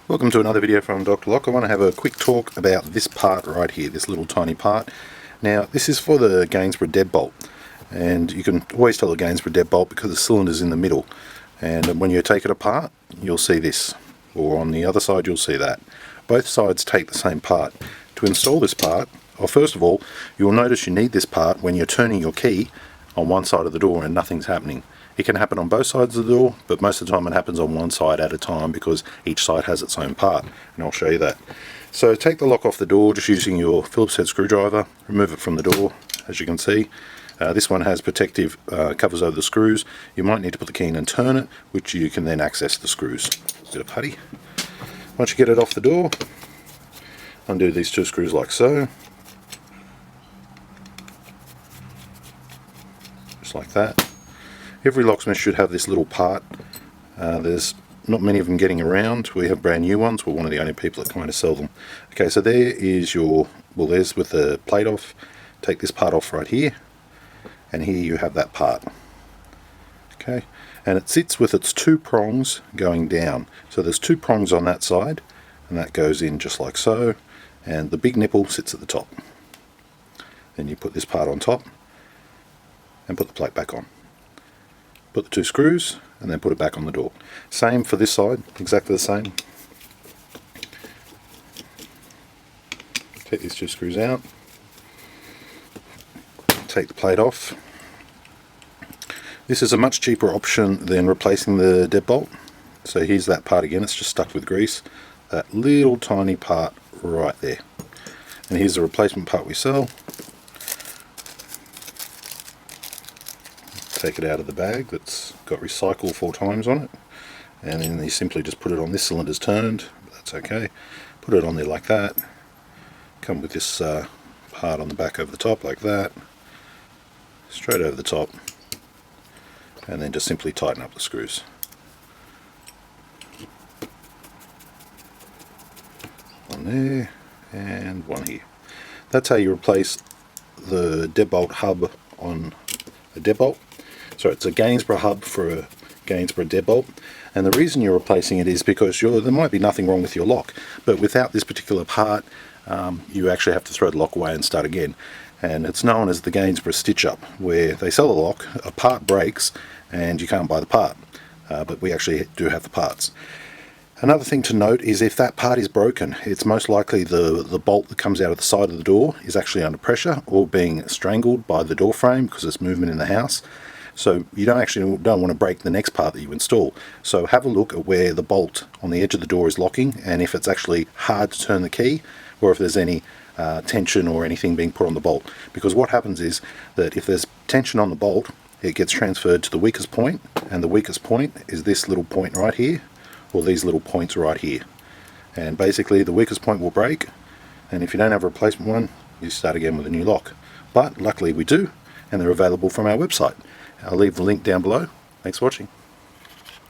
Welcome to another video from Dr. Lock. I want to have a quick talk about this part right here, this little tiny part. Now this is for the Gainsborough deadbolt, and you can always tell the Gainsborough deadbolt because the cylinder's in the middle, and when you take it apart you'll see this, or on the other side you'll see that. Both sides take the same part. To install this part, first of all, you'll notice you need this part when you're turning your key on one side of the door and nothing's happening. It can happen on both sides of the door, but most of the time it happens on one side at a time because each side has its own part, and I'll show you that. So take the lock off the door just using your Phillips head screwdriver, remove it from the door. As you can see, this one has protective covers over the screws. You might need to put the key in and turn it, which you can then access the screws. A bit of putty. Once you get it off the door, undo these two screws like so. Just like that. Every locksmith should have this little part. There's not many of them getting around. We have brand new ones. We're one of the only people that kind of sell them. Okay, so there is your, well, there's with the plate off. Take this part off right here, and here you have that part. Okay, and it sits with its two prongs going down. So there's two prongs on that side, and that goes in just like so, and the big nipple sits at the top. Then you put this part on top, and put the plate back on. Put the two screws and then put it back on the door. Same for this side, exactly the same. Take these two screws out, take the plate off. This is a much cheaper option than replacing the deadbolt. So here's that part again, it's just stuck with grease. That little tiny part right there. And here's the replacement part we sell. Take it out of the bag that's got recycle 4 times on it, and then you simply just put it on. This cylinder's turned, but that's okay. Put it on there like that. Come with this part on the back over the top like that, straight over the top, and then just simply tighten up the screws. One there and one here. That's how you replace the deadbolt hub on a deadbolt. So it's a Gainsborough hub for a Gainsborough deadbolt, and the reason you're replacing it is because there might be nothing wrong with your lock, but without this particular part you actually have to throw the lock away and start again. And it's known as the Gainsborough stitch up, where they sell a lock, a part breaks and you can't buy the part, but we actually do have the parts. Another thing to note is if that part is broken, it's most likely the bolt that comes out of the side of the door is actually under pressure or being strangled by the door frame because there's movement in the house. So you don't want to break the next part that you install. So have a look at where the bolt on the edge of the door is locking, and if it's actually hard to turn the key, or if there's any tension or anything being put on the bolt. Because what happens is that if there's tension on the bolt, it gets transferred to the weakest point, and the weakest point is this little point right here, or these little points right here. And basically the weakest point will break, and if you don't have a replacement one, you start again with a new lock. But luckily we do, and they're available from our website. I'll leave the link down below. Thanks for watching.